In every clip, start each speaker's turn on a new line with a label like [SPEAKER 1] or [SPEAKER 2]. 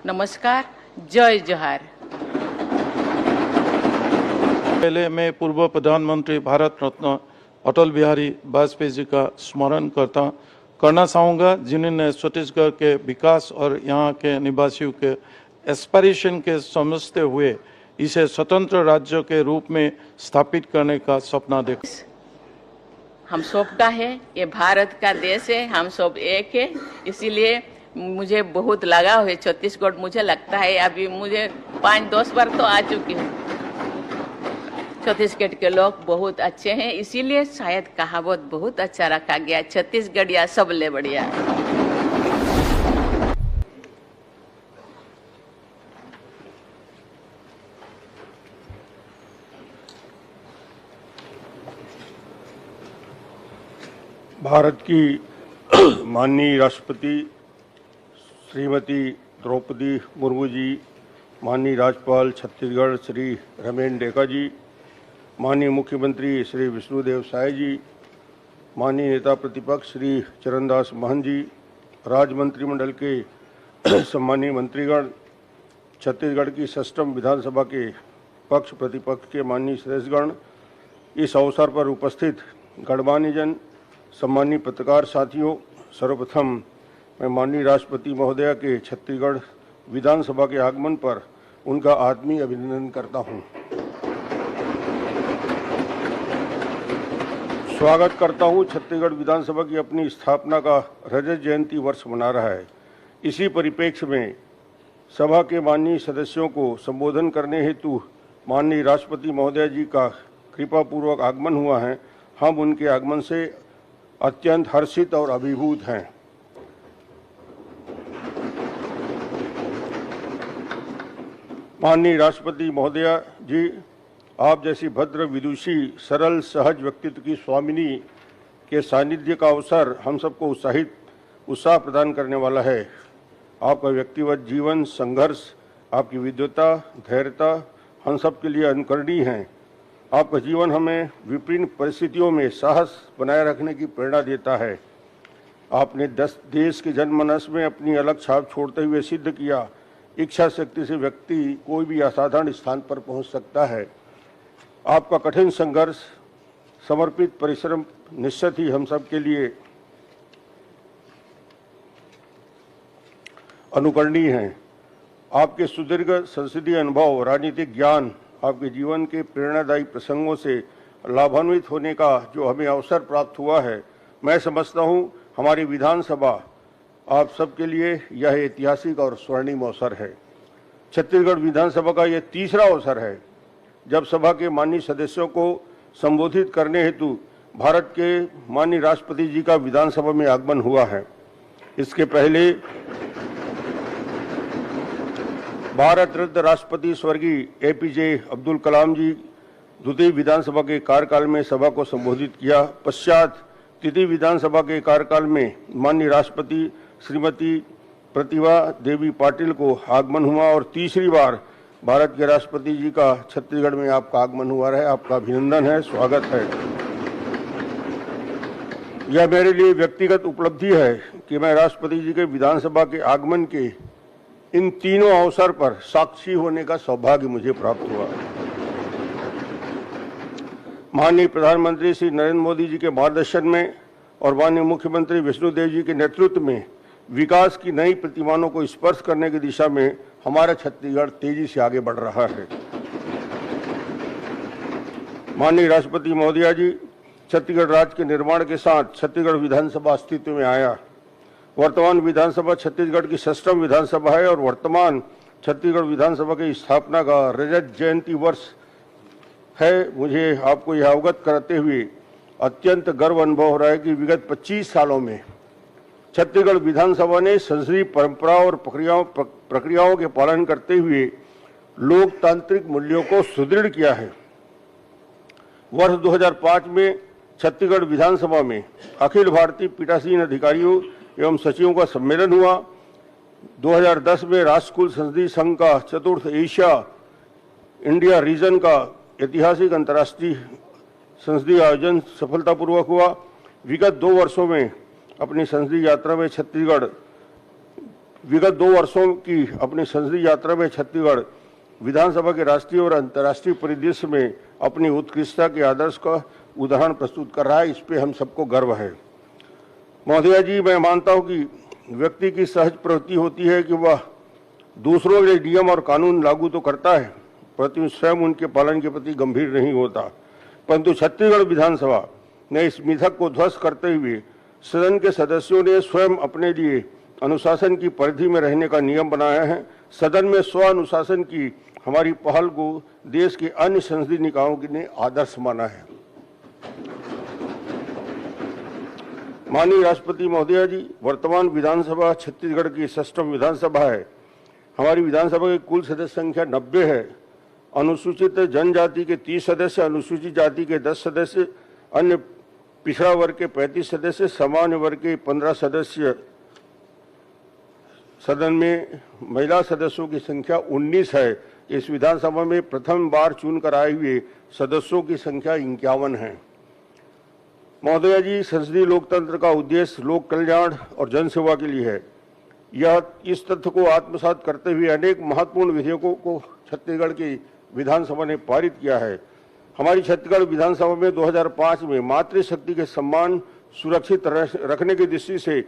[SPEAKER 1] नमस्कार, जय जोहार।
[SPEAKER 2] पहले मैं पूर्व प्रधानमंत्री भारत रत्न अटल बिहारी वाजपेयी जी का स्मरण करना चाहूँगा, जिन्होंने छत्तीसगढ़ के विकास और यहाँ के निवासियों के एस्पिरेशन के समझते हुए इसे स्वतंत्र राज्य के रूप में स्थापित करने का सपना देखा।
[SPEAKER 1] हम सबका है, ये भारत का देश है, हम सब एक है, इसीलिए मुझे बहुत लगाव है छत्तीसगढ़। मुझे लगता है अभी मुझे 5-10 बार तो आ चुकी हूँ। छत्तीसगढ़ के लोग बहुत अच्छे हैं, इसीलिए शायद कहावत बहुत अच्छा रखा गया, छत्तीसगढ़िया सबले बढ़िया।
[SPEAKER 3] भारत की माननीय राष्ट्रपति श्रीमती द्रौपदी मुर्मू जी, माननीय राज्यपाल छत्तीसगढ़ श्री रमेन डेका जी, माननीय मुख्यमंत्री श्री विष्णुदेव साय जी, माननीय नेता प्रतिपक्ष श्री चरणदास महंत जी, राज्य मंत्रिमंडल के सम्मानीय मंत्रीगण, छत्तीसगढ़ की षष्ठम विधानसभा के पक्ष प्रतिपक्ष के माननीय सदस्यगण, इस अवसर पर उपस्थित गणमान्यजन, सम्मानीय पत्रकार साथियों, सर्वप्रथम मैं माननीय राष्ट्रपति महोदया के छत्तीसगढ़ विधानसभा के आगमन पर उनका आत्मीय अभिनंदन करता हूं। स्वागत करता हूं। छत्तीसगढ़ विधानसभा की अपनी स्थापना का रजत जयंती वर्ष मना रहा है। इसी परिप्रेक्ष्य में सभा के माननीय सदस्यों को संबोधन करने हेतु माननीय राष्ट्रपति महोदया जी का कृपापूर्वक आगमन हुआ है। हम उनके आगमन से अत्यंत हर्षित और अभिभूत हैं। माननीय राष्ट्रपति महोदया जी, आप जैसी भद्र, विदुषी, सरल, सहज व्यक्तित्व की स्वामिनी के सानिध्य का अवसर हम सबको उत्साह प्रदान करने वाला है। आपका व्यक्तिगत जीवन, संघर्ष, आपकी विद्वता, धैर्यता हम सब के लिए अनुकरणीय है। आपका जीवन हमें विभिन्न परिस्थितियों में साहस बनाए रखने की प्रेरणा देता है। आपने देश के जनमानस में अपनी अलग छाप छोड़ते हुए सिद्ध किया, इच्छा शक्ति से व्यक्ति कोई भी असाधारण स्थान पर पहुंच सकता है। आपका कठिन संघर्ष, समर्पित परिश्रम निश्चित ही हम सब के लिए अनुकरणीय है। आपके सुदीर्घ संसदीय अनुभव, राजनीतिक ज्ञान, आपके जीवन के प्रेरणादायी प्रसंगों से लाभान्वित होने का जो हमें अवसर प्राप्त हुआ है, मैं समझता हूं हमारी विधानसभा आप सबके लिए यह ऐतिहासिक और स्वर्णिम अवसर है। छत्तीसगढ़ विधानसभा का यह तीसरा अवसर है जब सभा के माननीय सदस्यों को संबोधित करने हेतु भारत के माननीय राष्ट्रपति जी का विधानसभा में आगमन हुआ है। इसके पहले भारत रत्न राष्ट्रपति स्वर्गीय एपीजे अब्दुल कलाम जी द्वितीय विधानसभा के कार्यकाल में सभा को संबोधित किया। पश्चात तृतीय विधानसभा के कार्यकाल में माननीय राष्ट्रपति श्रीमती प्रतिभा देवी पाटिल को आगमन हुआ और तीसरी बार भारत के राष्ट्रपति जी का छत्तीसगढ़ में आपका आगमन हुआ है। आपका अभिनंदन है, स्वागत है। यह मेरे लिए व्यक्तिगत उपलब्धि है कि मैं राष्ट्रपति जी के विधानसभा के आगमन के इन तीनों अवसर पर साक्षी होने का सौभाग्य मुझे प्राप्त हुआ। माननीय प्रधानमंत्री श्री नरेंद्र मोदी जी के मार्गदर्शन में और माननीय मुख्यमंत्री विष्णुदेव जी के नेतृत्व में विकास की नई प्रतिमानों को स्पर्श करने की दिशा में हमारा छत्तीसगढ़ तेजी से आगे बढ़ रहा है। माननीय राष्ट्रपति महोदया जी, छत्तीसगढ़ राज्य के निर्माण के साथ छत्तीसगढ़ विधानसभा अस्तित्व में आया। वर्तमान विधानसभा छत्तीसगढ़ की षष्ठम विधानसभा है और वर्तमान छत्तीसगढ़ विधानसभा की स्थापना का रजत जयंती वर्ष है। मुझे आपको यह अवगत कराते हुए अत्यंत गर्व अनुभव हो रहा है कि विगत 25 सालों में छत्तीसगढ़ विधानसभा ने संसदीय परंपराओं और प्रक्रियाओं के पालन करते हुए लोकतांत्रिक मूल्यों को सुदृढ़ किया है। वर्ष 2005 में छत्तीसगढ़ विधानसभा में अखिल भारतीय पीठासीन अधिकारियों एवं सचिवों का सम्मेलन हुआ। 2010 में राष्ट्रकुल संसदीय संघ का चतुर्थ एशिया इंडिया रीजन का ऐतिहासिक अंतर्राष्ट्रीय संसदीय आयोजन सफलतापूर्वक हुआ। विगत 2 वर्षों में अपनी संसदीय यात्रा में छत्तीसगढ़ विगत 2 वर्षों की अपनी संसदीय यात्रा में छत्तीसगढ़ विधानसभा के राष्ट्रीय और अंतर्राष्ट्रीय परिदृश्य में अपनी उत्कृष्टता के आदर्श का उदाहरण प्रस्तुत कर रहा है। इस पे हम सबको गर्व है। महोदया जी, मैं मानता हूं कि व्यक्ति की सहज प्रवृत्ति होती है कि वह दूसरों के लिए नियम और कानून लागू तो करता है, परंतु स्वयं उनके पालन के प्रति गंभीर नहीं होता। परंतु छत्तीसगढ़ विधानसभा ने इस मिथक को ध्वस्त करते हुए सदन के सदस्यों ने स्वयं अपने लिए अनुशासन की परिधि में रहने का नियम बनाया है। सदन में स्व अनुशासन की हमारी पहल को देश के अन्य संसदीय निकायों ने आदर्श माना है। माननीय राष्ट्रपति महोदया जी, वर्तमान विधानसभा छत्तीसगढ़ की 6वीं विधानसभा है। हमारी विधानसभा की कुल सदस्य संख्या 90 है। अनुसूचित जनजाति के 30 सदस्य, अनुसूचित जाति के 10 सदस्य, अन्य पिछड़ा वर्ग के 35 सदस्य, सामान्य वर्ग के 15 सदस्य। सदन में महिला सदस्यों की संख्या 19 है। इस विधानसभा में प्रथम बार चुनकर आए हुए सदस्यों की संख्या 51 है। महोदया जी, संसदीय लोकतंत्र का उद्देश्य लोक कल्याण और जनसेवा के लिए है। यह इस तथ्य को आत्मसात करते हुए अनेक महत्वपूर्ण विधेयकों को छत्तीसगढ़ की विधानसभा ने पारित किया है। हमारी छत्तीसगढ़ विधानसभा में 2005 में मातृशक्ति के सम्मान सुरक्षित रखने की दृष्टि से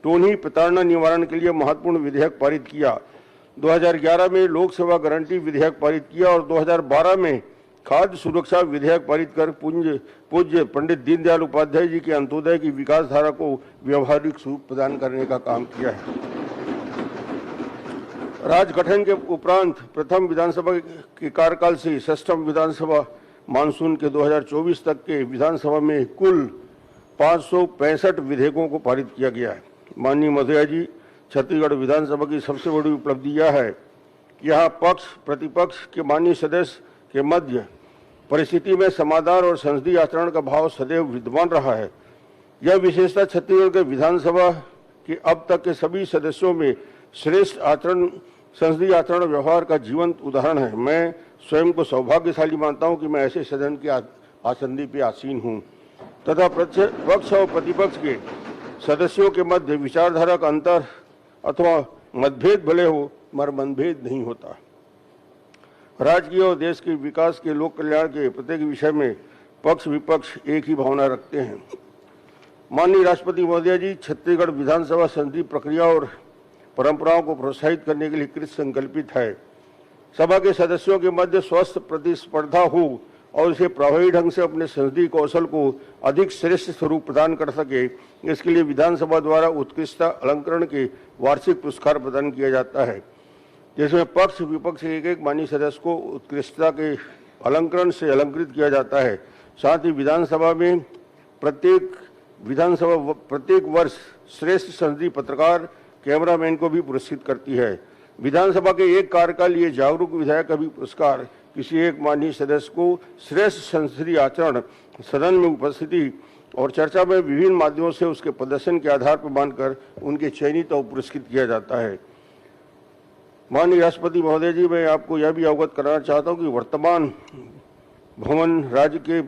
[SPEAKER 3] टोनी प्रताड़ना निवारण के लिए महत्वपूर्ण विधेयक पारित किया। 2011 में लोक सेवा गारंटी विधेयक पारित किया और 2012 में खाद्य सुरक्षा विधेयक पारित कर पूज्य पंडित दीनदयाल उपाध्याय जी के अंत्योदय की विकास धारा को व्यवहारिक स्वरूप प्रदान करने का काम किया है। राज्य गठन के उपरांत प्रथम विधानसभा के कार्यकाल से 6वीं विधानसभा मानसून के 2024 तक के विधानसभा में कुल 565 विधेयकों को पारित किया गया है। माननीय महोदया जी, छत्तीसगढ़ विधानसभा की सबसे बड़ी उपलब्धि यह है कि यहाँ पक्ष प्रतिपक्ष के माननीय सदस्य के मध्य परिस्थिति में समाधान और संसदीय आचरण का भाव सदैव विद्यमान रहा है। यह विशेषता छत्तीसगढ़ के विधानसभा के अब तक के सभी सदस्यों में श्रेष्ठ आचरण संसदीय आचरण व्यवहार का जीवंत उदाहरण है। मैं स्वयं को सौभाग्यशाली मानता हूं कि मैं ऐसे सदन के आसंदी पे आसीन हूं तथा पक्ष और प्रतिपक्ष के सदस्यों के मध्य विचारधारा का अंतर अथवा मतभेद भले हो मगर मनभेद नहीं होता। राज्य की और देश के विकास के लोक कल्याण के प्रत्येक विषय में पक्ष विपक्ष एक ही भावना रखते हैं। माननीय राष्ट्रपति महोदया जी, छत्तीसगढ़ विधानसभा संसदीय प्रक्रिया और परंपराओं को प्रोत्साहित करने के लिए कृत संकल्पित है। सभा के सदस्यों के मध्य स्वस्थ प्रतिस्पर्धा हो और इसे प्रभावी ढंग से अपने संसदीय कौशल को अधिक श्रेष्ठ स्वरूप प्रदान कर सके, इसके लिए विधानसभा द्वारा उत्कृष्टता अलंकरण के वार्षिक पुरस्कार प्रदान किया जाता है, जिसमें पक्ष विपक्ष एक माननीय सदस्य को उत्कृष्टता के अलंकरण से अलंकृत किया जाता है। साथ ही विधानसभा में प्रत्येक वर्ष श्रेष्ठ संसदीय पत्रकार कैमरामैन को भी पुरस्कृत करती है। विधानसभा के एक कार्यकाल ये जागरूक विधायक का भी पुरस्कार किसी एक माननीय सदस्य को श्रेष्ठ संसदीय आचरण, सदन में उपस्थिति और चर्चा में विभिन्न माध्यमों से उसके प्रदर्शन के आधार पर मानकर उनके चयनित और पुरस्कृत किया जाता है। माननीय राष्ट्रपति महोदय जी, मैं आपको यह भी अवगत कराना चाहता हूं कि वर्तमान भवन राज्य के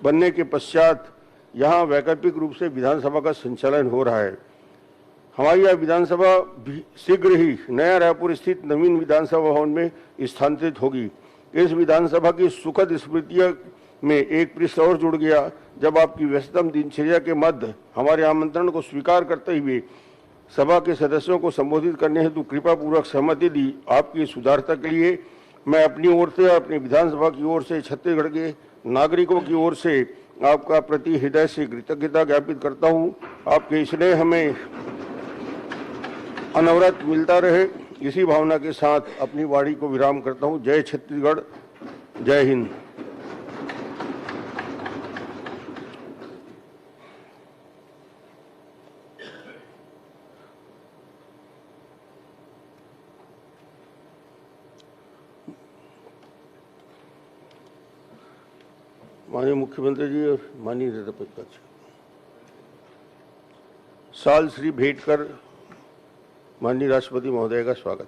[SPEAKER 3] बनने के पश्चात यहाँ वैकल्पिक रूप से विधानसभा का संचालन हो रहा है। हमारी यह विधानसभा शीघ्र ही नया रायपुर स्थित नवीन विधानसभा भवन में स्थानांतरित होगी। इस विधानसभा की सुखद स्मृतियों में एक पृष्ठ और जुड़ गया जब आपकी व्यस्ततम दिनचर्या के मध्य हमारे आमंत्रण को स्वीकार करते हुए सभा के सदस्यों को संबोधित करने हेतु कृपा पूर्वक सहमति दी। आपकी सुधारता के लिए मैं अपनी ओर से और अपनी विधानसभा की ओर से छत्तीसगढ़ के नागरिकों की ओर से आपका प्रति हृदय से कृतज्ञता ज्ञापित करता हूं। आपके स्नेह हमें अनवरत मिलता रहे, इसी भावना के साथ अपनी वाणी को विराम करता हूं। जय छत्तीसगढ़, जय हिंद। माननीय मुख्यमंत्री जी और माननीय नेता प्रतिपक्ष, साल श्री भेंट कर माननीय राष्ट्रपति महोदय का स्वागत।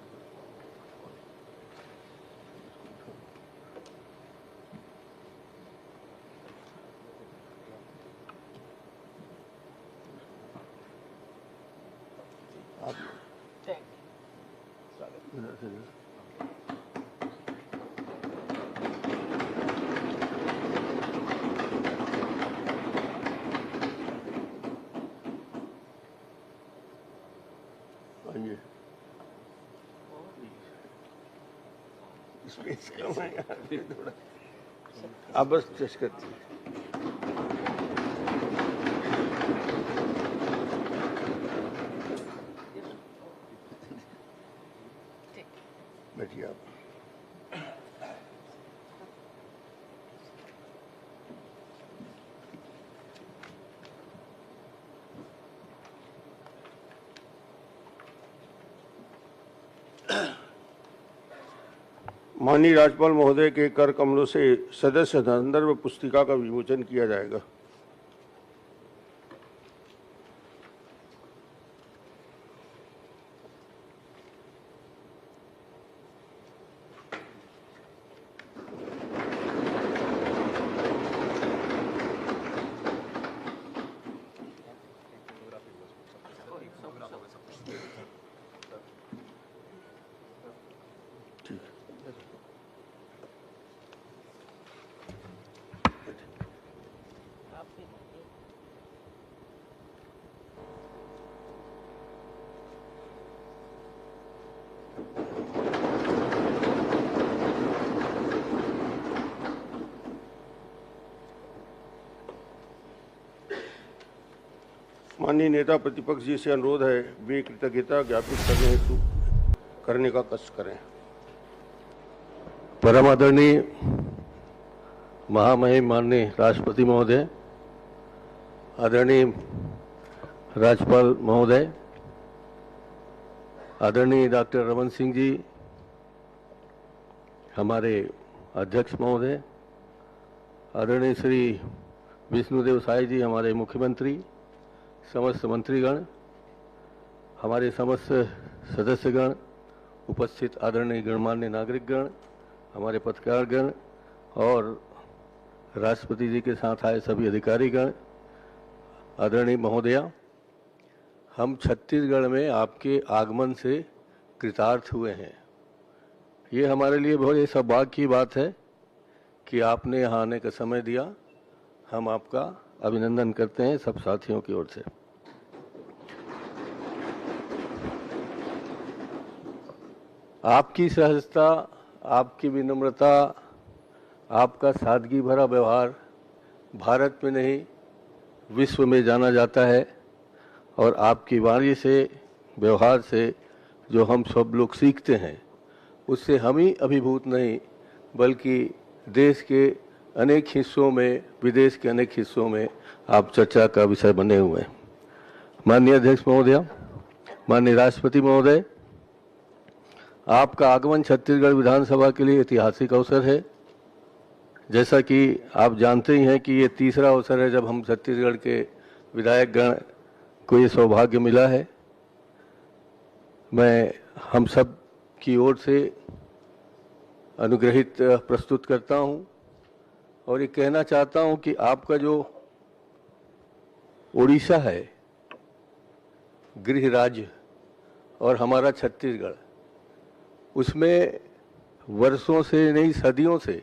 [SPEAKER 3] स्पेस कम है यहाँ पे थोड़ा, आप बस टेस्ट करती हैं। बैठिए आप। माननीय राज्यपाल महोदय के कर कमलों से सदस्य संदर्भ पुस्तिका का विमोचन किया जाएगा। माननीय नेता प्रतिपक्ष जी से अनुरोध है वे कृतज्ञता ज्ञापित करने हेतु करने का कष्ट करें।
[SPEAKER 4] परम आदरणीय महामहिम माननीय राष्ट्रपति महोदय, आदरणीय राज्यपाल महोदय, आदरणीय डॉक्टर रमन सिंह जी, हमारे अध्यक्ष महोदय, आदरणीय श्री विष्णुदेव साय जी, हमारे मुख्यमंत्री, समस्त मंत्रीगण, हमारे समस्त सदस्यगण, उपस्थित आदरणीय गणमान्य नागरिकगण, हमारे पत्रकारगण और राष्ट्रपति जी के साथ आए सभी अधिकारीगण, आदरणीय महोदया, हम छत्तीसगढ़ में आपके आगमन से कृतार्थ हुए हैं। ये हमारे लिए बहुत ही सौभाग्य की बात है कि आपने यहाँ आने का समय दिया। हम आपका अभिनंदन करते हैं सब साथियों की ओर से। आपकी सहजता, आपकी विनम्रता, आपका सादगी भरा व्यवहार भारत में नहीं विश्व में जाना जाता है और आपकी वाणी से, व्यवहार से जो हम सब लोग सीखते हैं उससे हम ही अभिभूत नहीं बल्कि देश के अनेक हिस्सों में, विदेश के अनेक हिस्सों में आप चर्चा का विषय बने हुए हैं। माननीय अध्यक्ष महोदय, माननीय राष्ट्रपति महोदय, आपका आगमन छत्तीसगढ़ विधानसभा के लिए ऐतिहासिक अवसर है। जैसा कि आप जानते ही हैं कि ये तीसरा अवसर है जब हम छत्तीसगढ़ के विधायक गण को ये सौभाग्य मिला है। मैं हम सब की ओर से अनुग्रहित प्रस्तुत करता हूं और ये कहना चाहता हूं कि आपका जो उड़ीसा है गृह राज्य और हमारा छत्तीसगढ़, उसमें वर्षों से नहीं सदियों से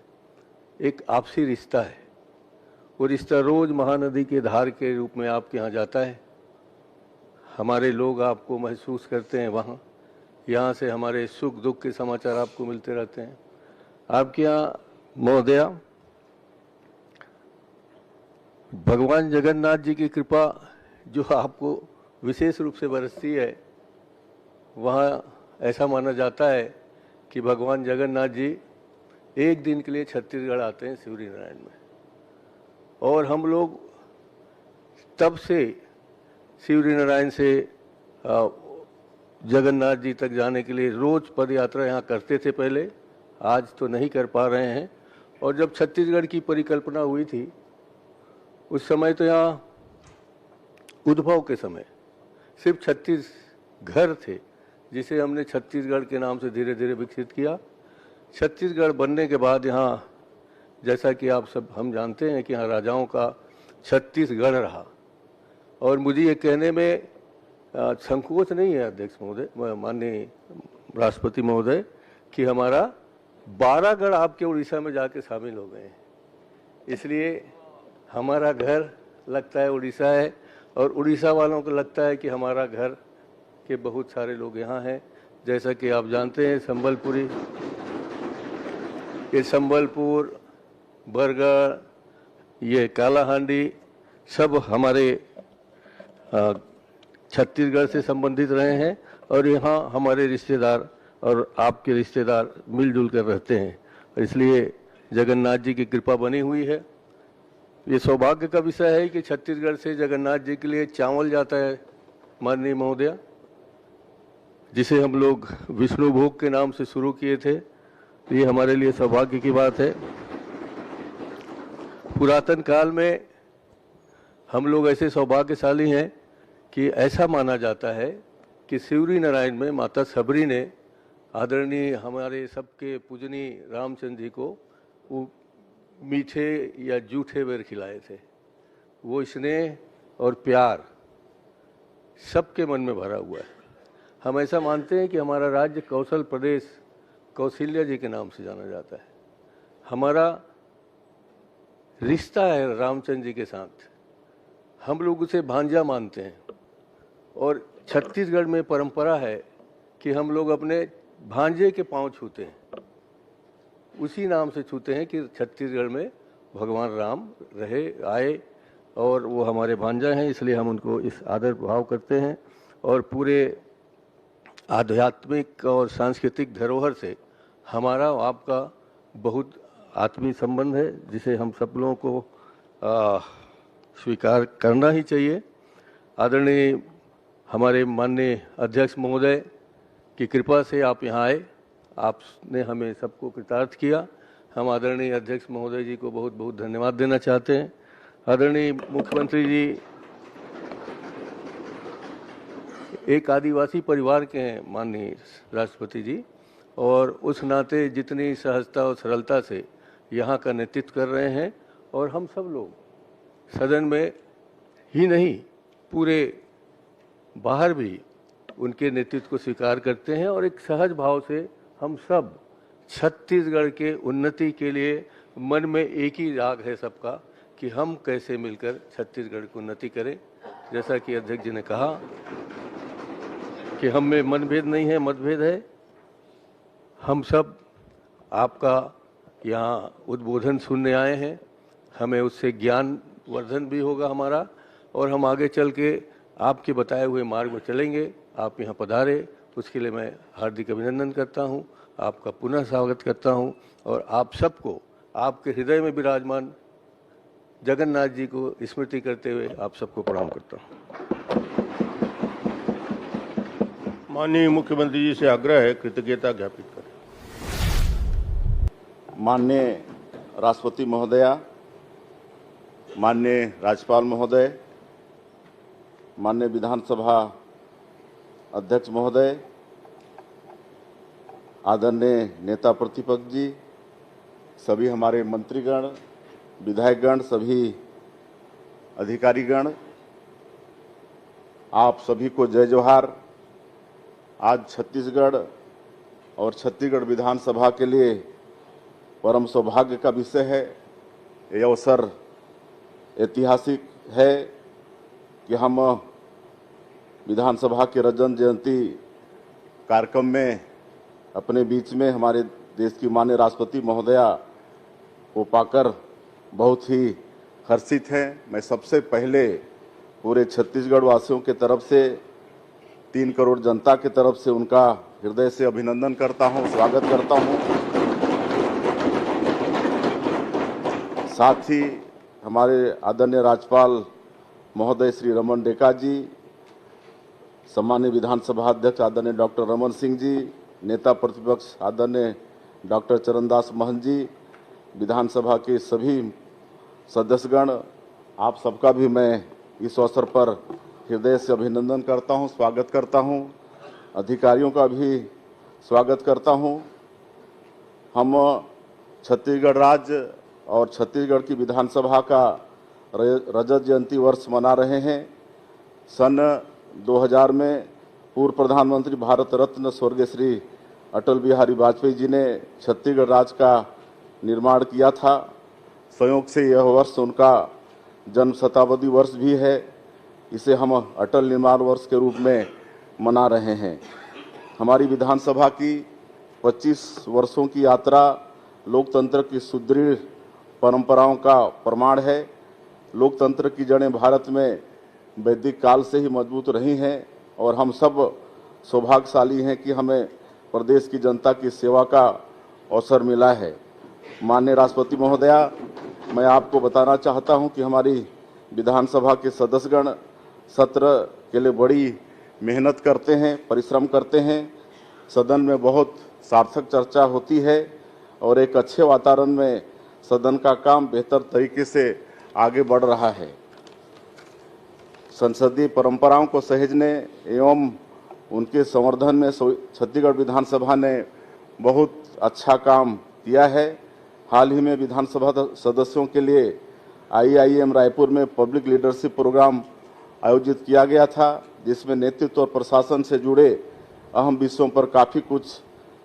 [SPEAKER 4] एक आपसी रिश्ता है। वो रिश्ता रोज महानदी के धार के रूप में आपके यहाँ जाता है। हमारे लोग आपको महसूस करते हैं वहाँ, यहाँ से हमारे सुख दुख के समाचार आपको मिलते रहते हैं। आपके यहाँ महोदया, भगवान जगन्नाथ जी की कृपा जो आपको विशेष रूप से बरसती है, वहाँ ऐसा माना जाता है कि भगवान जगन्नाथ जी एक दिन के लिए छत्तीसगढ़ आते हैं शिवरी नारायण में, और हम लोग तब से शिवरी नारायण से जगन्नाथ जी तक जाने के लिए रोज पद यात्रा यहाँ करते थे पहले। आज तो नहीं कर पा रहे हैं। और जब छत्तीसगढ़ की परिकल्पना हुई थी उस समय तो यहाँ उद्भव के समय सिर्फ 36 घर थे, जिसे हमने छत्तीसगढ़ के नाम से धीरे धीरे विकसित किया। छत्तीसगढ़ बनने के बाद यहाँ, जैसा कि आप सब हम जानते हैं कि यहाँ राजाओं का 36 गढ़ रहा। और मुझे ये कहने में संकोच नहीं है अध्यक्ष महोदय, माननीय राष्ट्रपति महोदय, कि हमारा 12 गढ़ आपके उड़ीसा में जाके शामिल हो गए हैं। इसलिए हमारा घर लगता है उड़ीसा है और उड़ीसा वालों को लगता है कि हमारा घर के बहुत सारे लोग यहाँ हैं। जैसा कि आप जानते हैं संबलपुरी ये संबलपुर, बरगढ़, ये कालाहांडी सब हमारे छत्तीसगढ़ से संबंधित रहे हैं और यहाँ हमारे रिश्तेदार और आपके रिश्तेदार मिलजुल कर रहते हैं। इसलिए जगन्नाथ जी की कृपा बनी हुई है। ये सौभाग्य का विषय है कि छत्तीसगढ़ से जगन्नाथ जी के लिए चावल जाता है माननीय महोदया, जिसे हम लोग विष्णु भोग के नाम से शुरू किए थे। तो ये हमारे लिए सौभाग्य की बात है। पुरातन काल में हम लोग ऐसे सौभाग्यशाली हैं कि ऐसा माना जाता है कि शिवरी नारायण में माता सबरी ने आदरणीय हमारे सबके पूजनीय रामचंद्र जी को वो मीठे या जूठे बेर खिलाए थे। वो स्नेह और प्यार सबके मन में भरा हुआ है। हम ऐसा मानते हैं कि हमारा राज्य कौशल प्रदेश कौशल्या जी के नाम से जाना जाता है। हमारा रिश्ता है रामचंद्र जी के साथ, हम लोग उसे भांजा मानते हैं। और छत्तीसगढ़ में परंपरा है कि हम लोग अपने भांजे के पांव छूते हैं, उसी नाम से छूते हैं कि छत्तीसगढ़ में भगवान राम रहे आए और वो हमारे भांजा हैं, इसलिए हम उनको इस आदर भाव करते हैं। और पूरे आध्यात्मिक और सांस्कृतिक धरोहर से हमारा आपका बहुत आत्मीय संबंध है, जिसे हम सब लोगों को स्वीकार करना ही चाहिए। आदरणीय हमारे माननीय अध्यक्ष महोदय की कृपा से आप यहाँ आए, आपने हमें सबको कृतार्थ किया। हम आदरणीय अध्यक्ष महोदय जी को बहुत बहुत धन्यवाद देना चाहते हैं। आदरणीय मुख्यमंत्री जी एक आदिवासी परिवार के हैं माननीय राष्ट्रपति जी, और उस नाते जितनी सहजता और सरलता से यहाँ का नेतृत्व कर रहे हैं, और हम सब लोग सदन में ही नहीं पूरे बाहर भी उनके नेतृत्व को स्वीकार करते हैं। और एक सहज भाव से हम सब छत्तीसगढ़ के उन्नति के लिए मन में एक ही राग है सबका कि हम कैसे मिलकर छत्तीसगढ़ की उन्नति करें। जैसा कि अध्यक्ष जी ने कहा कि हम में मनभेद नहीं है, मतभेद है। हम सब आपका यहाँ उद्बोधन सुनने आए हैं, हमें उससे ज्ञान वर्धन भी होगा हमारा, और हम आगे चल के आपके बताए हुए मार्ग में चलेंगे। आप यहाँ पधारे, उसके लिए मैं हार्दिक अभिनंदन करता हूँ, आपका पुनः स्वागत करता हूँ, और आप सबको आपके हृदय में विराजमान जगन्नाथ जी को स्मृति करते हुए आप सबको प्रणाम करता हूँ।
[SPEAKER 3] माननीय मुख्यमंत्री जी से आग्रह है कृतज्ञता ज्ञापित करें।
[SPEAKER 5] माननीय राष्ट्रपति महोदया, माननीय राज्यपाल महोदय, माननीय विधानसभा अध्यक्ष महोदय, आदरणीय नेता प्रतिपक्ष जी, सभी हमारे मंत्रीगण, विधायकगण, सभी अधिकारीगण, आप सभी को जय जोहार। आज छत्तीसगढ़ और छत्तीसगढ़ विधानसभा के लिए परम सौभाग्य का विषय है। यह अवसर ऐतिहासिक है कि हम विधानसभा के रजत जयंती कार्यक्रम में अपने बीच में हमारे देश की माननीय राष्ट्रपति महोदया को पाकर बहुत ही हर्षित हैं। मैं सबसे पहले पूरे छत्तीसगढ़ वासियों के तरफ से 3 करोड़ जनता के तरफ से उनका हृदय से अभिनंदन करता हूं, स्वागत करता हूं। साथ ही हमारे आदरणीय राज्यपाल महोदय श्री रमन डेका जी, सम्मानीय विधानसभा अध्यक्ष आदरणीय डॉक्टर रमन सिंह जी, नेता प्रतिपक्ष आदरणीय डॉक्टर चरणदास महंत जी, विधानसभा के सभी सदस्यगण, आप सबका भी मैं इस अवसर पर हृदय से अभिनंदन करता हूं, स्वागत करता हूं। अधिकारियों का भी स्वागत करता हूं। हम छत्तीसगढ़ राज्य और छत्तीसगढ़ की विधानसभा का रजत जयंती वर्ष मना रहे हैं। सन 2000 में पूर्व प्रधानमंत्री भारत रत्न स्वर्गीय श्री अटल बिहारी वाजपेयी जी ने छत्तीसगढ़ राज्य का निर्माण किया था। संयोग से यह वर्ष उनका जन्म शताब्दी वर्ष भी है। इसे हम अटल निर्माण वर्ष के रूप में मना रहे हैं। हमारी विधानसभा की 25 वर्षों की यात्रा लोकतंत्र की सुदृढ़ परंपराओं का प्रमाण है। लोकतंत्र की जड़ें भारत में वैदिक काल से ही मजबूत रही हैं और हम सब सौभाग्यशाली हैं कि हमें प्रदेश की जनता की सेवा का अवसर मिला है। माननीय राष्ट्रपति महोदया, मैं आपको बताना चाहता हूं कि हमारी विधानसभा के सदस्यगण सत्र के लिए बड़ी मेहनत करते हैं, परिश्रम करते हैं। सदन में बहुत सार्थक चर्चा होती है और एक अच्छे वातावरण में सदन का काम बेहतर तरीके से आगे बढ़ रहा है। संसदीय परंपराओं को सहेजने एवं उनके संवर्धन में छत्तीसगढ़ विधानसभा ने बहुत अच्छा काम किया है। हाल ही में विधानसभा सदस्यों के लिए IIM रायपुर में पब्लिक लीडरशिप प्रोग्राम आयोजित किया गया था, जिसमें नेतृत्व और प्रशासन से जुड़े अहम विषयों पर काफ़ी कुछ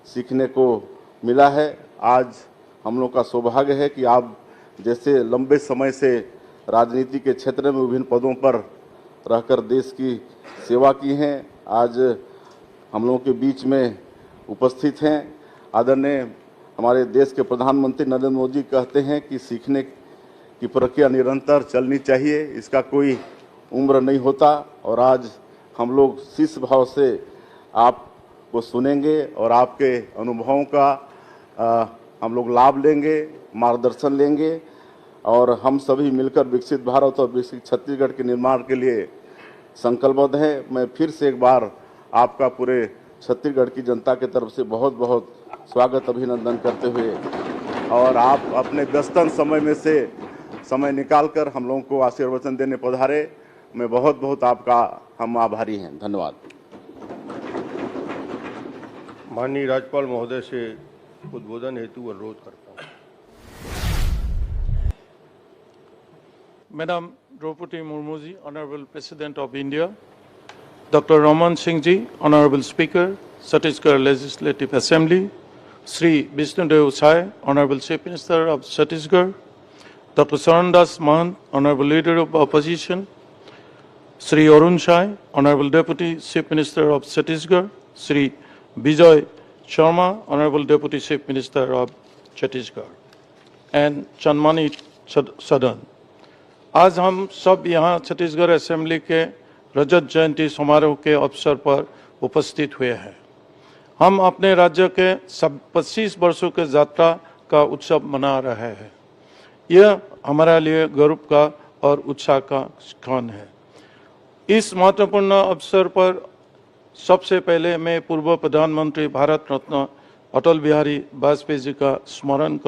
[SPEAKER 5] सीखने को मिला है। आज हम लोग का सौभाग्य है कि आप जैसे लंबे समय से राजनीति के क्षेत्र में विभिन्न पदों पर रहकर देश की सेवा की हैं, आज हम लोगों के बीच में उपस्थित हैं। आदरणीय हमारे देश के प्रधानमंत्री नरेंद्र मोदी कहते हैं कि सीखने की प्रक्रिया निरंतर चलनी चाहिए, इसका कोई उम्र नहीं होता। और आज हम लोग शिष्य भाव से आपको सुनेंगे और आपके अनुभवों का हम लोग लाभ लेंगे, मार्गदर्शन लेंगे और हम सभी मिलकर विकसित भारत और विकसित छत्तीसगढ़ के निर्माण के लिए संकल्पबद्ध हैं। मैं फिर से एक बार आपका पूरे छत्तीसगढ़ की जनता की तरफ से बहुत बहुत स्वागत अभिनंदन करते हुए और आप अपने व्यस्तन समय में से समय निकालकर हम लोगों को आशीर्वचन देने पधारे, मैं बहुत बहुत आपका हम आभारी हैं। धन्यवाद।
[SPEAKER 3] माननीय राज्यपाल महोदय से उद्बोधन हेतु अनुरोध करता हूँ।
[SPEAKER 2] Madam Draupadi Murmu ji, Honorable President of India, Dr. Raman Singh ji, Honorable Speaker, Chhattisgarh Legislative Assembly, Sri Vishnudev Sai, Honorable Chief Minister of Chhattisgarh, Dr. Sarandas Mahant, Honorable Leader of Opposition, Sri Arun Shai, Honorable Deputy Chief Minister of Chhattisgarh, Sri Bijoy Sharma, Honorable Deputy Chief Minister of Chhattisgarh, and Chanmani Sadan. आज हम सब यहाँ Chhattisgarh assembly के रजत जयंती समारोह के अवसर पर उपस्थित हुए हैं। हम अपने राज्य के 25 वर्षों के यात्रा का उत्सव मना रहे हैं। यह हमारे लिए गर्व का और उत्साह का क्षण है। इस महत्वपूर्ण अवसर पर सबसे पहले मैं पूर्व प्रधानमंत्री भारत रत्न अटल बिहारी वाजपेयी जी का स्मरण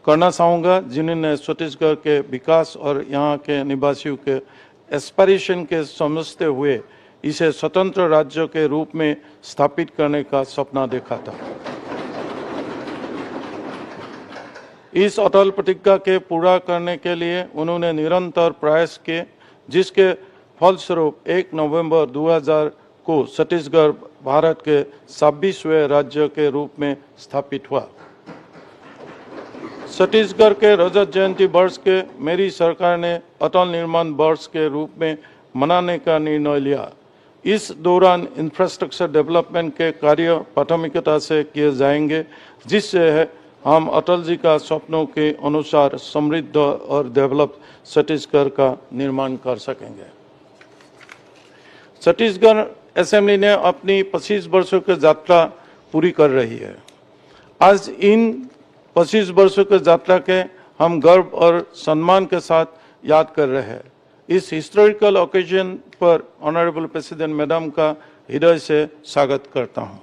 [SPEAKER 2] करना चाहूँगा, जिन्होंने छत्तीसगढ़ के विकास और यहाँ के निवासियों के एस्पिरेशन के समझते हुए इसे स्वतंत्र राज्य के रूप में स्थापित करने का सपना देखा था। इस अटल प्रतिज्ञा के पूरा करने के लिए उन्होंने निरंतर प्रयास किए, जिसके फलस्वरूप 1 नवंबर 2000 को छत्तीसगढ़ भारत के 26वें राज्य के रूप में स्थापित हुआ। छत्तीसगढ़ के रजत जयंती वर्ष के मेरी सरकार ने अटल निर्माण वर्ष के रूप में मनाने का निर्णय लिया। इस दौरान इंफ्रास्ट्रक्चर डेवलपमेंट के कार्य प्राथमिकता से किए जाएंगे, जिससे हम अटल जी का सपनों के अनुसार समृद्ध और डेवलप छत्तीसगढ़ का निर्माण कर सकेंगे। छत्तीसगढ़ असेंबली ने अपनी 25 वर्षों की यात्रा पूरी कर रही है। आज इन 25 वर्षों की यात्रा के हम गर्व और सम्मान के साथ याद कर रहे हैं। इस हिस्टोरिकल ओकेजन पर ऑनरेबल प्रेसिडेंट मैडम का हृदय से स्वागत करता हूं,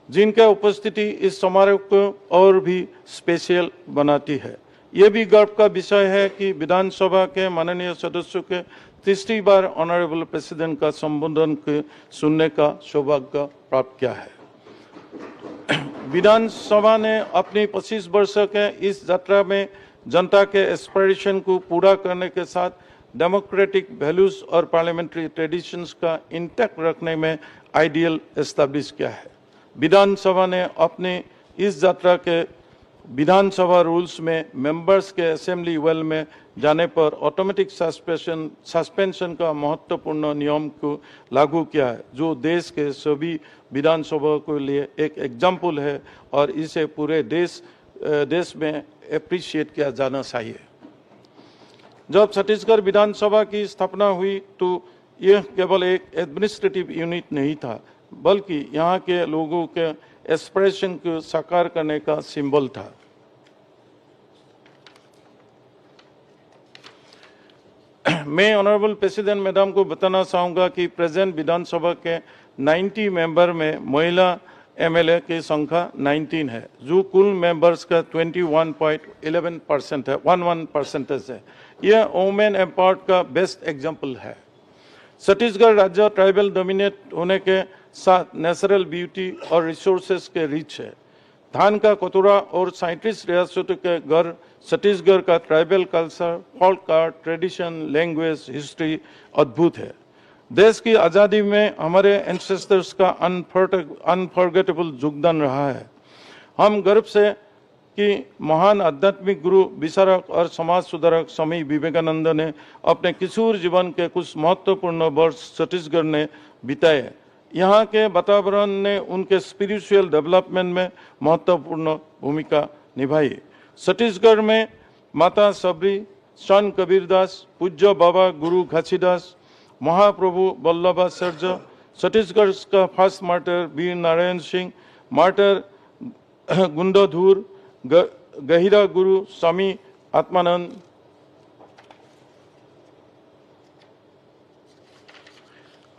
[SPEAKER 2] जिनका उपस्थिति इस समारोह को और भी स्पेशल बनाती है। ये भी गर्व का विषय है कि विधानसभा के माननीय सदस्यों के तीसरी बार ऑनरेबल प्रेसिडेंट का संबोधन के सुनने का सौभाग्य प्राप्त किया है। विधानसभा ने अपनी 25 वर्ष के इस यात्रा में जनता के एस्पिरेशन को पूरा करने के साथ डेमोक्रेटिक वैल्यूज और पार्लियामेंट्री ट्रेडिशंस का इंटैक्ट रखने में आइडियल एस्टैब्लिश किया है। विधानसभा ने अपनी इस यात्रा के विधानसभा रूल्स में मेंबर्स के असेंबली वेल में जाने पर ऑटोमेटिक सस्पेंशन का महत्वपूर्ण नियम को लागू किया है, जो देश के सभी विधानसभा के लिए एक एग्जाम्पल है और इसे पूरे देश देश में एप्रिशिएट किया जाना चाहिए। जब छत्तीसगढ़ विधानसभा की स्थापना हुई तो यह केवल एक एडमिनिस्ट्रेटिव यूनिट नहीं था, बल्कि यहाँ के लोगों के एस्पिरेशन को साकार करने का सिंबल था। मैं ऑनरेबल प्रेसिडेंट मैडम को बताना चाहूँगा कि प्रेजेंट विधानसभा के 90 मेंबर में महिला एमएलए की संख्या 19 है, जो कुल मेंबर्स का 21.11% है, 11% है। यह वुमेन एम्पावर्ड का बेस्ट एग्जाम्पल है। छत्तीसगढ़ राज्य ट्राइबल डोमिनेट होने के साथ नेचुरल ब्यूटी और रिसोर्सेज के रिच है। धान का कतोरा और 37 रियासतों के घर छत्तीसगढ़ का tribal culture, folk art, tradition, language, history अद्भुत है। देश की आज़ादी में हमारे एंसेस्टर्स का अनफॉरगेटेबल योगदान रहा है। हम गर्व से कि महान आध्यात्मिक गुरु, विचारक और समाज सुधारक स्वामी विवेकानंद ने अपने किशोर जीवन के कुछ महत्वपूर्ण वर्ष छत्तीसगढ़ ने बिताए। यहाँ के वातावरण ने उनके स्पिरिचुअल डेवलपमेंट में महत्वपूर्ण भूमिका निभाई। छत्तीसगढ़ में माता सबरी, संत कबीरदास, पूज्य बाबा गुरु घासीदास, महाप्रभु वल्लभाचार्य, छत्तीसगढ़ का first martyr Veer Narayan Singh, martyr गुंडधूर, गहिरा गुरु स्वामी आत्मानंद,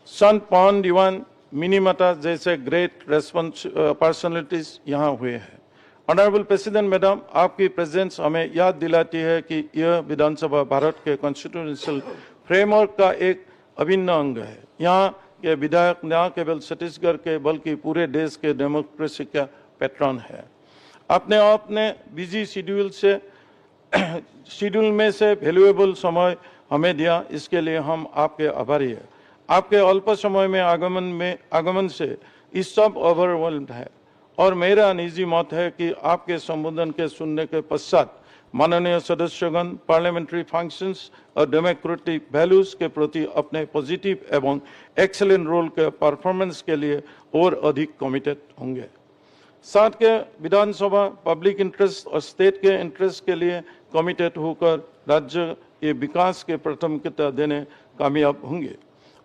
[SPEAKER 2] संत पवन दीवान, मिनी माता जैसे ग्रेट पर्सनालिटीज यहाँ हुए हैं। ऑनरेबल प्रेसिडेंट मैडम, आपकी प्रेजेंस हमें याद दिलाती है कि यह विधानसभा भारत के कॉन्स्टिट्यूशनल फ्रेमवर्क का एक अभिन्न अंग है। यहाँ के विधायक न केवल छत्तीसगढ़ के बल्कि पूरे देश के डेमोक्रेसी का पैट्रन है। अपने बिजी शेड्यूल में से वैल्यूएबल समय हमें दिया, इसके लिए हम आपके आभारी हैं। आपके अल्प समय में आगमन से इस सब ओवरवेल्म्ड है और मेरा निजी मत है कि आपके संबोधन के सुनने के पश्चात माननीय सदस्यगण पार्लियामेंट्री फंक्शंस और डेमोक्रेटिक वैल्यूज के प्रति अपने पॉजिटिव एवं एक्सेलेंट रोल के परफॉर्मेंस के लिए और अधिक कमिटेड होंगे। साथ के विधानसभा पब्लिक इंटरेस्ट और स्टेट के इंटरेस्ट के लिए कमिटेड होकर राज्य के विकास के प्राथमिकता देने कामयाब होंगे।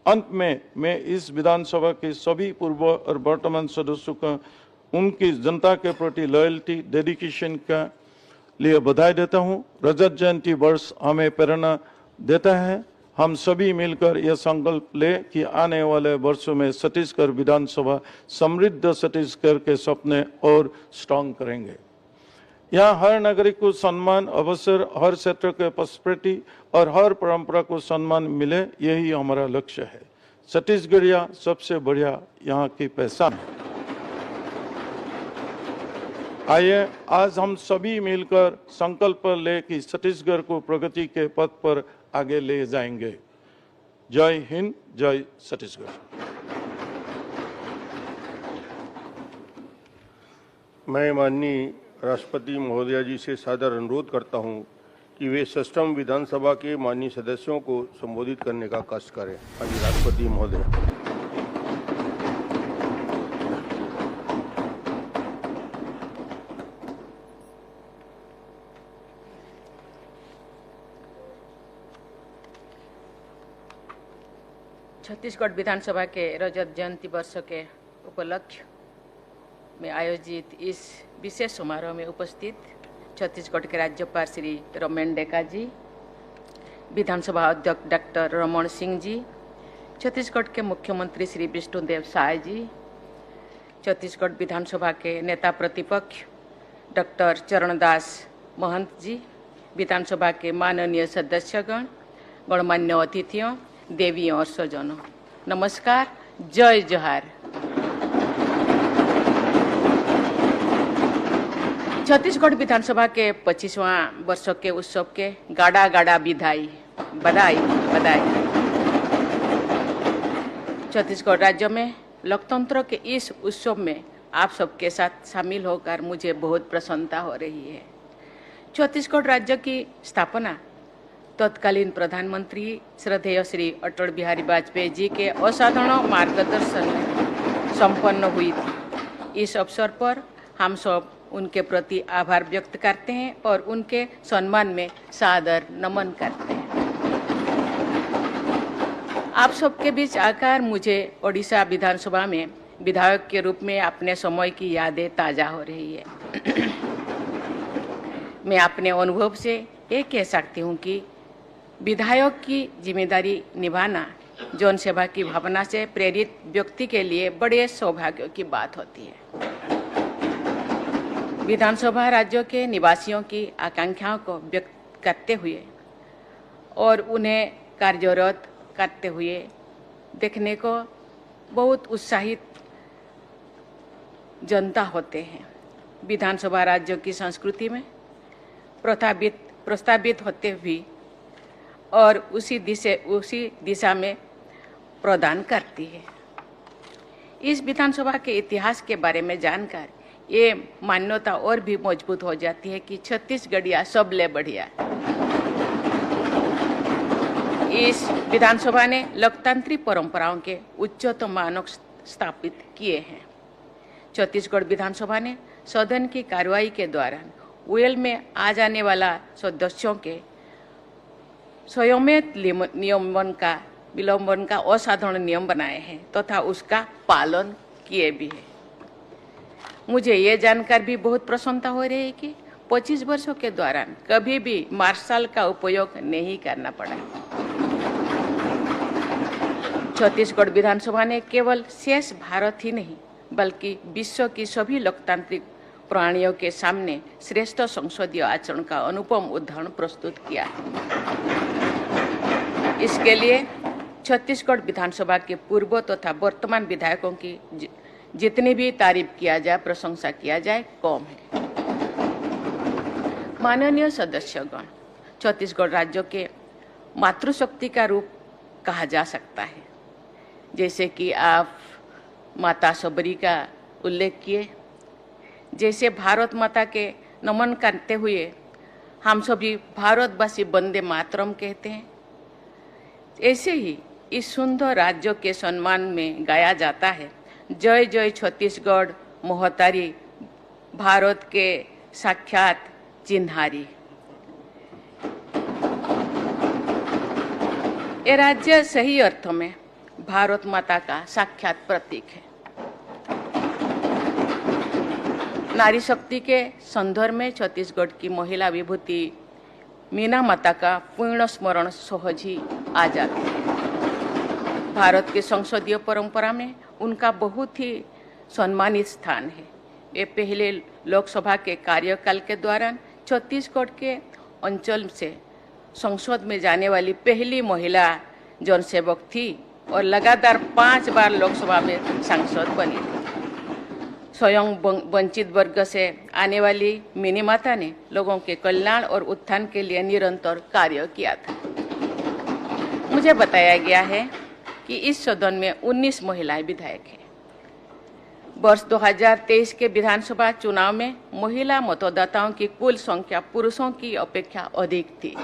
[SPEAKER 2] अंत में मैं इस विधानसभा के सभी पूर्व और वर्तमान सदस्यों को उनकी जनता के प्रति लॉयल्टी, डेडिकेशन का लिए बधाई देता हूं। रजत जयंती वर्ष हमें प्रेरणा देता है। हम सभी मिलकर यह संकल्प ले कि आने वाले वर्षों में छत्तीसगढ़ विधानसभा समृद्ध छत्तीसगढ़ के सपने और स्ट्रॉन्ग करेंगे। यहाँ हर नागरिक को सम्मान, अवसर, हर क्षेत्र के प्रॉस्पेरिटी और हर परंपरा को सम्मान मिले, यही हमारा लक्ष्य है। छत्तीसगढ़िया सबसे बढ़िया यहाँ की पहचान है। आइए आज हम सभी मिलकर संकल्प ले कि छत्तीसगढ़ को प्रगति के पथ पर आगे ले जाएंगे। जय हिंद, जय छत्तीसगढ़।
[SPEAKER 3] मैं माननीय राष्ट्रपति महोदया जी से सादर अनुरोध करता हूं कि वे सष्टम विधानसभा के माननीय सदस्यों को संबोधित करने का कष्ट करें। माननीय राष्ट्रपति महोदय।
[SPEAKER 1] छत्तीसगढ़ विधानसभा के रजत जयंती वर्ष के उपलक्ष्य में आयोजित इस विशेष समारोह में उपस्थित छत्तीसगढ़ के राज्यपाल श्री रमन डेका जी, विधानसभा अध्यक्ष डॉक्टर रमन सिंह जी, छत्तीसगढ़ के मुख्यमंत्री श्री विष्णुदेव साय जी, छत्तीसगढ़ विधानसभा के नेता प्रतिपक्ष डॉक्टर चरणदास महंत जी, विधानसभा के माननीय सदस्यगण, गणमान्य अतिथियों, देवियों और स्वजनों, नमस्कार, जय जोहार। छत्तीसगढ़ विधानसभा के 25वां वर्ष के उत्सव के गाड़ा गाड़ा बधाई बधाई बधाई। छत्तीसगढ़ राज्य में लोकतंत्र के इस उत्सव में आप सबके साथ शामिल होकर मुझे बहुत प्रसन्नता हो रही है। छत्तीसगढ़ राज्य की स्थापना तत्कालीन प्रधानमंत्री श्रद्धेय श्री अटल बिहारी वाजपेयी जी के असाधारण मार्गदर्शन में संपन्न हुई थी। इस अवसर पर हम सब उनके प्रति आभार व्यक्त करते हैं और उनके सम्मान में सादर नमन करते हैं। आप सबके बीच आकर मुझे ओडिशा विधानसभा में विधायक के रूप में अपने समय की यादें ताज़ा हो रही है। मैं अपने अनुभव से ये कह सकती हूँ कि विधायक की जिम्मेदारी निभाना जन सेवा की भावना से प्रेरित व्यक्ति के लिए बड़े सौभाग्य की बात होती है। विधानसभा राज्यों के निवासियों की आकांक्षाओं को व्यक्त करते हुए और उन्हें कार्यरत करते हुए देखने को बहुत उत्साहित जनता होते हैं। विधानसभा राज्यों की संस्कृति में प्रस्तावित होते हुए और उसी दिशा में प्रदान करती है। इस विधानसभा के इतिहास के बारे में जानकर ये मान्यता और भी मजबूत हो जाती है कि छत्तीसगढ़िया सबले बढ़िया। इस विधानसभा ने लोकतांत्रिक परंपराओं के उच्चतम मानक स्थापित किए हैं। छत्तीसगढ़ विधानसभा ने सदन की कार्रवाई के दौरान वेल में आ जाने वाला सदस्यों के स्वयं विलंबन का असाधारण नियम बनाए हैं तथा उसका पालन किए भी है। मुझे ये जानकर भी बहुत प्रसन्नता हो रही है कि 25 वर्षों के दौरान कभी भी मार्शल का उपयोग नहीं करना पड़ा। छत्तीसगढ़ विधानसभा ने केवल शेष भारत ही नहीं बल्कि विश्व की सभी लोकतांत्रिक प्राणियों के सामने श्रेष्ठ संसदीय आचरण का अनुपम उदाहरण प्रस्तुत किया है। इसके लिए छत्तीसगढ़ विधानसभा के पूर्व तथा वर्तमान विधायकों की जितनी भी तारीफ किया जाए, प्रशंसा किया जाए, कम है। माननीय सदस्यगण, छत्तीसगढ़ राज्य के मातृशक्ति का रूप कहा जा सकता है। जैसे कि आप माता सबरी का उल्लेख किए, जैसे भारत माता के नमन करते हुए हम सभी भारतवासी वंदे मातरम कहते हैं, ऐसे ही इस सुंदर राज्य के सम्मान में गाया जाता है जय जय छत्तीसगढ़ मोहतारी, भारत के साक्षात चिन्हारी। ये राज्य सही अर्थों में भारत माता का साक्षात प्रतीक है। नारी शक्ति के संदर्भ में छत्तीसगढ़ की महिला विभूति मीना माता का पूर्ण स्मरण सहज ही आ जाता है। भारत के संसदीय परंपरा में उनका बहुत ही सम्मानित स्थान है। ये पहले लोकसभा के कार्यकाल के दौरान छत्तीसगढ़ के अंचल से संसद में जाने वाली पहली महिला जनसेवक थी और लगातार 5 बार लोकसभा में सांसद बनी थी। स्वयं वंचित वर्ग से आने वाली मिनी माता ने लोगों के कल्याण और उत्थान के लिए निरंतर कार्य किया था। मुझे बताया गया है कि इस सदन में 19 महिलाएं विधायक हैं। वर्ष 2023 के विधानसभा चुनाव में महिला मतदाताओं की कुल संख्या पुरुषों की अपेक्षा अधिक थी।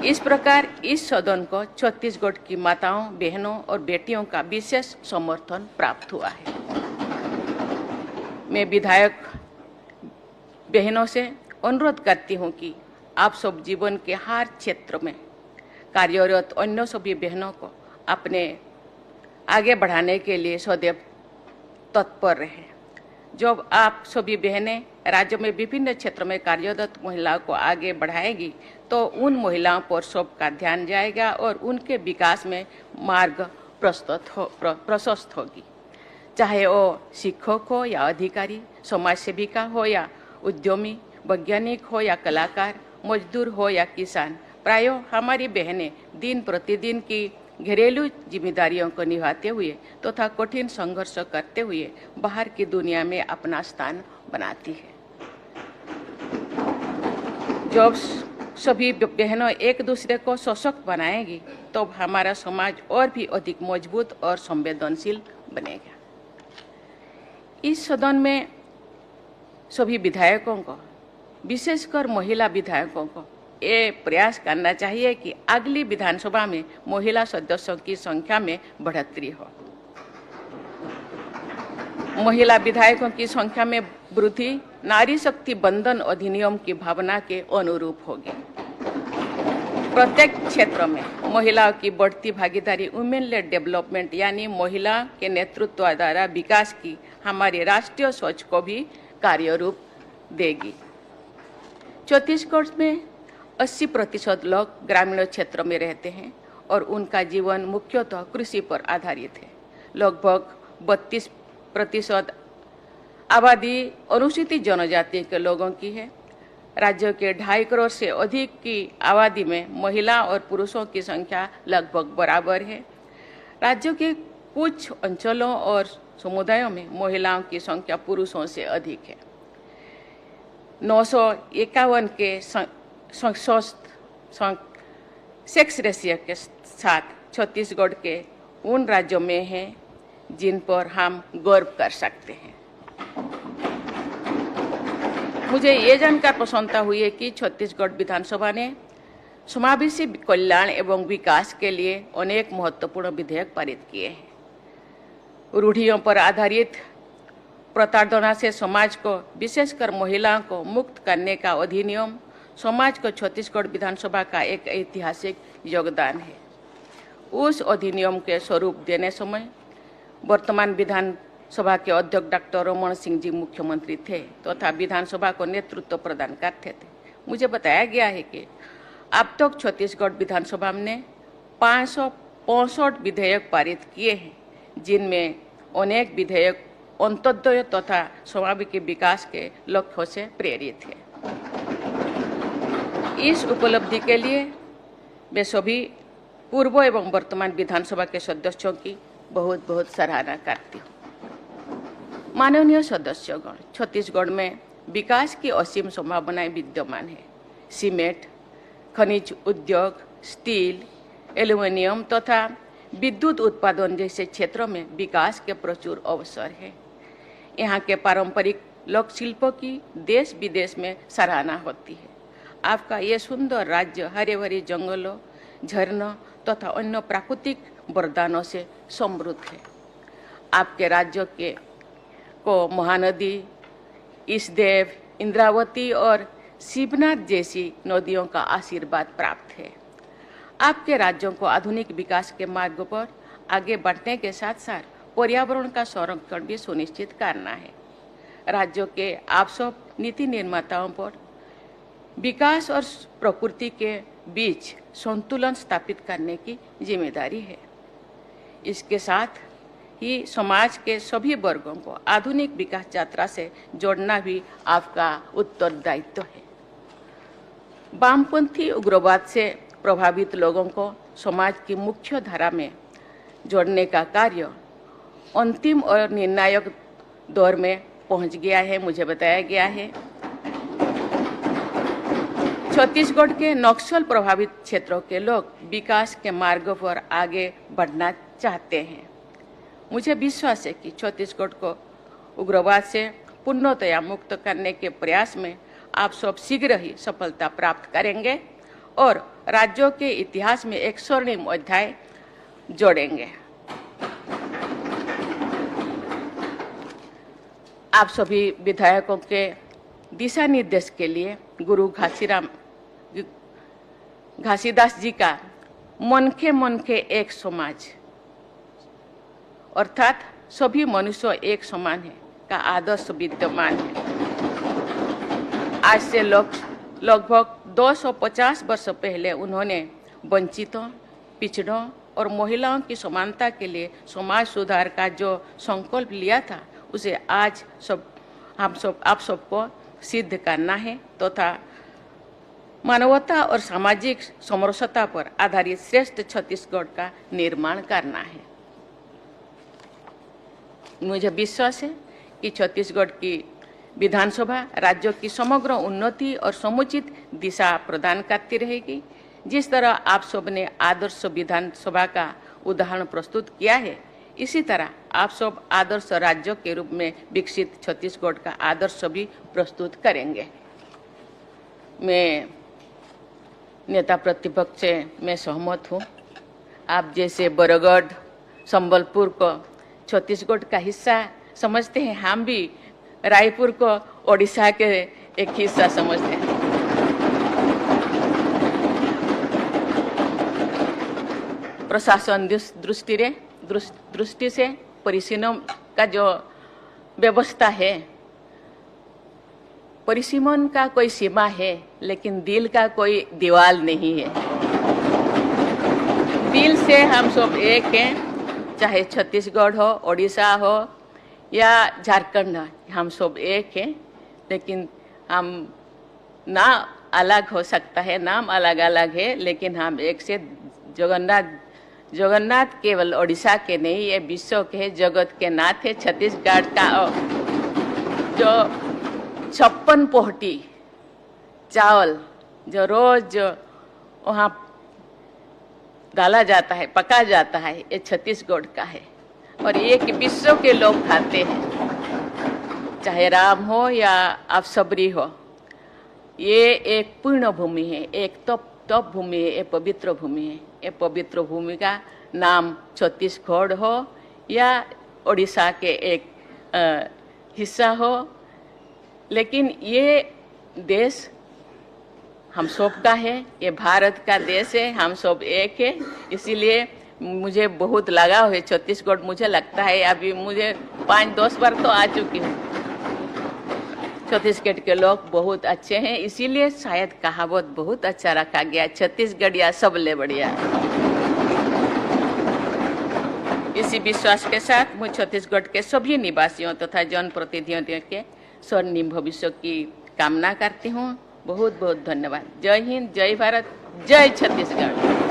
[SPEAKER 1] इस प्रकार इस सदन को छत्तीसगढ़ की माताओं, बहनों और बेटियों का विशेष समर्थन प्राप्त हुआ है। मैं विधायक बहनों से अनुरोध करती हूं कि आप सब जीवन के हर क्षेत्र में कार्यरत अन्य सभी बहनों को अपने आगे बढ़ाने के लिए सदैव तत्पर रहें। जब आप सभी बहनें राज्य में विभिन्न क्षेत्रों में कार्यरत महिलाओं को आगे बढ़ाएगी तो उन महिलाओं पर सबका ध्यान जाएगा और उनके विकास में मार्ग प्रशस्त होगी। चाहे वो शिक्षक हो या अधिकारी, समाज सेविका हो या उद्यमी, वैज्ञानिक हो या कलाकार, मजदूर हो या किसान, प्रायः हमारी बहनें दिन प्रतिदिन की घरेलू जिम्मेदारियों को निभाते हुए तथा कठिन संघर्ष करते हुए बाहर की दुनिया में अपना स्थान बनाती है। जब सभी बहनों एक दूसरे को सशक्त बनाएगी तो हमारा समाज और भी अधिक मजबूत और संवेदनशील बनेगा। इस सदन में सभी विधायकों को, विशेषकर महिला विधायकों को ये प्रयास करना चाहिए कि अगली विधानसभा में महिला सदस्यों की संख्या में बढ़ोतरी हो। महिला विधायकों की संख्या में वृद्धि नारी शक्ति बंधन अधिनियम की भावना के अनुरूप होगी। प्रत्येक क्षेत्र में महिलाओं की बढ़ती भागीदारी वुमेन लेड डेवलपमेंट यानी महिला के नेतृत्व द्वारा विकास की हमारी राष्ट्रीय सोच को भी कार्यरूप देगी। छत्तीसगढ़ में 80% लोग ग्रामीण क्षेत्र में रहते हैं और उनका जीवन मुख्यतः कृषि पर आधारित है। लगभग 32% आबादी अनुसूचित जनजाति के लोगों की है। राज्य के 2.5 करोड़ से अधिक की आबादी में महिला और पुरुषों की संख्या लगभग बराबर है। राज्य के कुछ अंचलों और समुदायों में महिलाओं की संख्या पुरुषों से अधिक है। 951 के सेक्स रेशियो के साथ छत्तीसगढ़ के उन राज्यों में है जिन पर हम गर्व कर सकते हैं। मुझे ये जानकर प्रसन्नता हुई है कि छत्तीसगढ़ विधानसभा ने समावेशी कल्याण एवं विकास के लिए अनेक महत्वपूर्ण विधेयक पारित किए हैं। रूढ़ियों पर आधारित प्रताड़ना से समाज को विशेषकर महिलाओं को मुक्त करने का अधिनियम समाज को छत्तीसगढ़ विधानसभा का एक ऐतिहासिक योगदान है। उस अधिनियम के स्वरूप देने समय वर्तमान विधानसभा के अध्यक्ष डॉक्टर रमन सिंह जी मुख्यमंत्री थे तथा विधानसभा को नेतृत्व प्रदान करते थे। मुझे बताया गया है कि अब तक छत्तीसगढ़ विधानसभा ने 565 विधेयक पारित किए हैं, जिनमें अनेक विधेयक अंत्योदय तथा स्वाभाविक विकास के लक्ष्यों से प्रेरित है। इस उपलब्धि के लिए मैं सभी पूर्व एवं वर्तमान विधानसभा के सदस्यों की बहुत बहुत सराहना करती हूँ। माननीय सदस्यगण, छत्तीसगढ़ में विकास की असीम संभावनाएं विद्यमान है। सीमेंट, खनिज उद्योग, स्टील, एल्युमिनियम तथा विद्युत उत्पादन जैसे क्षेत्रों में विकास के प्रचुर अवसर है। यहाँ के पारंपरिक लोक शिल्पों की देश विदेश में सराहना होती है। आपका ये सुंदर राज्य हरे भरे जंगलों, झरनों तथा अन्य प्राकृतिक वरदानों से समृद्ध है। आपके राज्य को महानदी, ईसदेव, इंद्रावती और शिवनाथ जैसी नदियों का आशीर्वाद प्राप्त है। आपके राज्यों को आधुनिक विकास के मार्ग पर आगे बढ़ने के साथ साथ पर्यावरण का संरक्षण भी सुनिश्चित करना है। राज्यों के आप सब नीति निर्माताओं पर विकास और प्रकृति के बीच संतुलन स्थापित करने की जिम्मेदारी है। इसके साथ ही समाज के सभी वर्गों को आधुनिक विकास यात्रा से जोड़ना भी आपका उत्तरदायित्व है। वामपंथी उग्रवाद से प्रभावित लोगों को समाज की मुख्य धारा में जोड़ने का कार्य अंतिम और निर्णायक दौर में पहुंच गया है। मुझे बताया गया है छत्तीसगढ़ के नक्सल प्रभावित क्षेत्रों के लोग विकास के मार्ग पर आगे बढ़ना चाहते हैं। मुझे विश्वास है कि छत्तीसगढ़ को उग्रवाद से पूर्णतया मुक्त करने के प्रयास में आप सब शीघ्र ही सफलता प्राप्त करेंगे और राज्यों के इतिहास में एक स्वर्णिम अध्याय जोड़ेंगे। आप सभी विधायकों के दिशा निर्देश के लिए गुरु घासीदास जी का मन के एक समाज अर्थात सभी मनुष्य एक समान है का आदर्श विद्यमान है। आज से लगभग 250 वर्ष पहले उन्होंने वंचितों, पिछड़ों और महिलाओं की समानता के लिए समाज सुधार का जो संकल्प लिया था, उसे आज आप सबको सिद्ध करना है तथा मानवता और सामाजिक समरसता पर आधारित श्रेष्ठ छत्तीसगढ़ का निर्माण करना है। मुझे विश्वास है कि छत्तीसगढ़ की विधानसभा राज्य की समग्र उन्नति और समुचित दिशा प्रदान करती रहेगी। जिस तरह आप सब ने आदर्श विधानसभा का उदाहरण प्रस्तुत किया है, इसी तरह आप सब आदर्श राज्य के रूप में विकसित छत्तीसगढ़ का आदर्श भी प्रस्तुत करेंगे। मैं नेता प्रतिपक्ष से मैं सहमत हूँ। आप जैसे बरगढ़, संबलपुर को छत्तीसगढ़ का हिस्सा समझते हैं, हम भी रायपुर को ओडिशा के एक हिस्सा समझते हैं। प्रशासन दृष्टि से परिसीमन का जो व्यवस्था है, परिसीमन का कोई सीमा है, लेकिन दिल का कोई दीवार नहीं है। दिल से हम सब एक हैं, चाहे छत्तीसगढ़ हो, ओडिशा हो या झारखंड हो, हम सब एक हैं। लेकिन हम ना अलग हो सकता है, नाम अलग अलग है, लेकिन हम एक से जगन्नाथ केवल ओडिशा के नहीं, ये विश्व के जगत के नाथ है। छत्तीसगढ़ का जो 56 पोहटी चावल जो रोज वहाँ डाला जाता है, पका जाता है, ये छत्तीसगढ़ का है और ये कि विश्व के लोग खाते हैं, चाहे राम हो या अवसबरी हो। ये एक पूर्ण भूमि है, एक तप भूमि है, एक पवित्र भूमि है। ये पवित्र भूमि का नाम छत्तीसगढ़ हो या ओडिशा के एक हिस्सा हो, लेकिन ये देश हम सब का है, ये भारत का देश है, हम सब एक है। इसीलिए मुझे बहुत लगाव है छत्तीसगढ़। मुझे लगता है अभी मुझे 5-10 बार तो आ चुकी हूँ। छत्तीसगढ़ के लोग बहुत अच्छे हैं, इसीलिए शायद कहावत बहुत अच्छा रखा गया, छत्तीसगढ़िया सबले बढ़िया। इसी विश्वास के साथ मैं छत्तीसगढ़ के सभी निवासियों तथा जनप्रतिनिधियों के स्वर्णिम भविष्य की कामना करती हूँ। बहुत बहुत धन्यवाद। जय हिंद, जय भारत, जय छत्तीसगढ़।